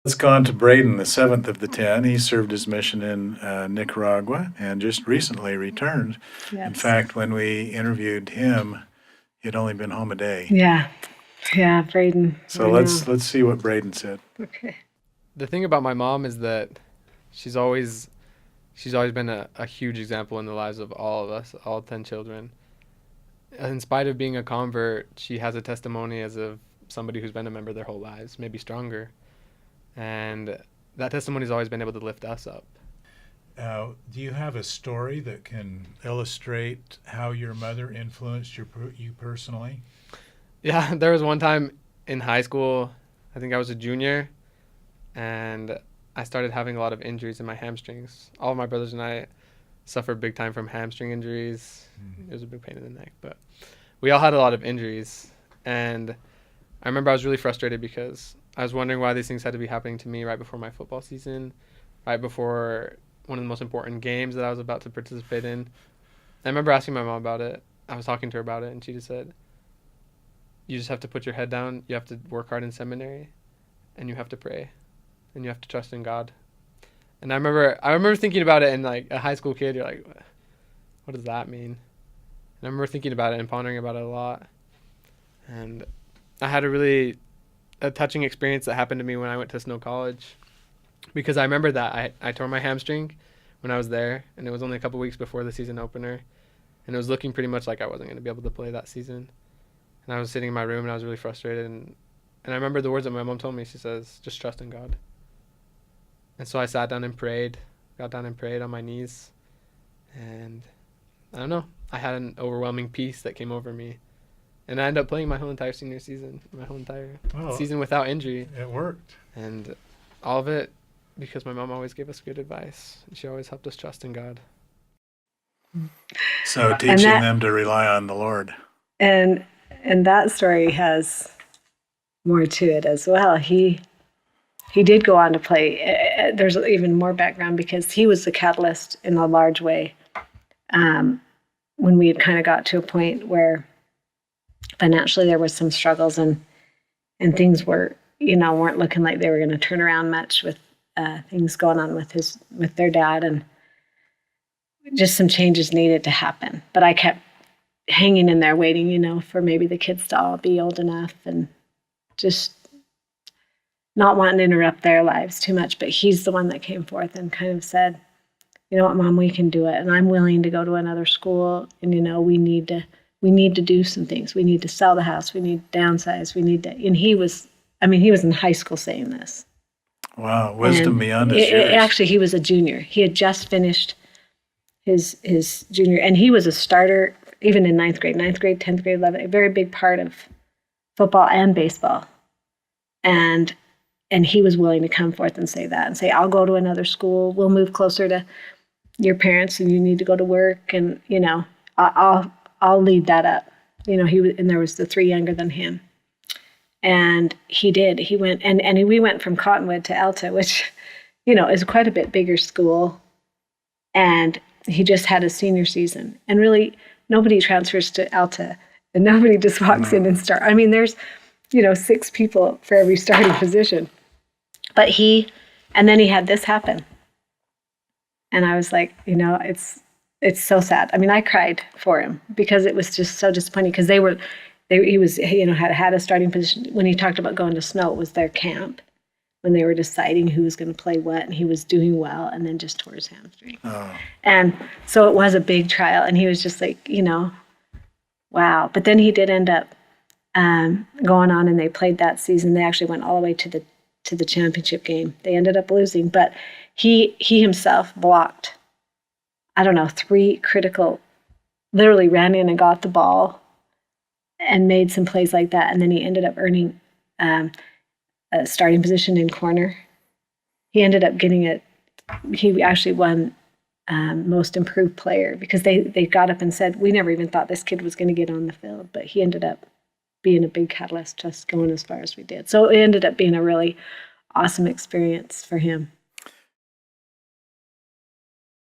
Let's go on to Brayden, the seventh of the 10. He served his mission in Nicaragua and just recently returned. In Yes. fact, when we interviewed him, he'd only been home a day. Yeah. Yeah, Brayden. So I know. let's see what Brayden said. Okay. The thing about my mom is that she's always she's always been a huge example in the lives of all of us, all 10 children. In spite of being a convert, she has a testimony as of somebody who's been a member their whole lives, maybe stronger. And that testimony's always been able to lift us up. Do you have a story that can illustrate how your mother influenced you personally? Yeah, there was one time in high school, I think I was a junior, and I started having a lot of injuries in my hamstrings. All of my brothers and I suffered big time from hamstring injuries. It was a big pain in the neck, but we all had a lot of injuries. And I remember I was really frustrated because I was wondering why these things had to be happening to me right before my football season, right before one of the most important games that I was about to participate in. I remember asking my mom about it. I was talking to her about it, and she just said, you just have to put your head down, you have to work hard in seminary, and you have to pray, and you have to trust in God. And I remember thinking about it, and like a high school kid, you're like, what does that mean? And I remember thinking about it and pondering about it a lot. And I had a touching experience that happened to me when I went to Snow College, because I remember that I tore my hamstring when I was there, and it was only a couple weeks before the season opener, and it was looking pretty much like I wasn't going to be able to play that season. And I was sitting in my room, and I was really frustrated, and I remember the words that my mom told me. She says, just trust in God. And so I sat down and prayed, got down and prayed on my knees, and I don't know, I had an overwhelming peace that came over me. And I ended up playing my whole entire senior season, my whole entire season without injury. It worked. And all of it because my mom always gave us good advice. She always helped us trust in God. So teaching them to rely on the Lord. And that story has more to it as well. He did go on to play. There's even more background because he was the catalyst in a large way. When we had kind of got to a point where financially there was some struggles and things weren't looking like they were going to turn around much with things going on with their dad, and just some changes needed to happen. But I kept hanging in there waiting, for maybe the kids to all be old enough, and just not wanting to interrupt their lives too much. But he's the one that came forth and kind of said, you know what, Mom, we can do it. And I'm willing to go to another school. And, we need to do some things. We need to sell the house. We need to downsize. And he was in high school saying this. Wow. Wisdom beyond his years. Actually, he was a junior. He had just finished his junior, and he was a starter even in 9th grade, 10th grade, 11th, a very big part of football and baseball. And he was willing to come forth and say that, and say, I'll go to another school. We'll move closer to your parents, and you need to go to work. And, I'll lead that up. And there was the 3 younger than him. And he did. He went, and we went from Cottonwood to Alta, which, is quite a bit bigger school. And he just had a senior season. And really, nobody transfers to Alta, and nobody just walks in and starts. There's, 6 people for every starting position. But and then he had this happen. And I was like, it's so sad. I cried for him because it was just so disappointing, because he was, had a starting position. When he talked about going to Snow, it was their camp when they were deciding who was going to play what, and he was doing well, and then just tore his hamstring. Oh. And so it was a big trial, and he was just like, wow. But then he did end up going on, and they played that season. They actually went all the way to the championship game. They ended up losing, but he himself blocked, 3 critical, literally ran in and got the ball and made some plays like that. And then he ended up earning a starting position in corner. He ended up he actually won most improved player, because they got up and said, we never even thought this kid was going to get on the field, but he ended up being a big catalyst to us going as far as we did. So it ended up being a really awesome experience for him.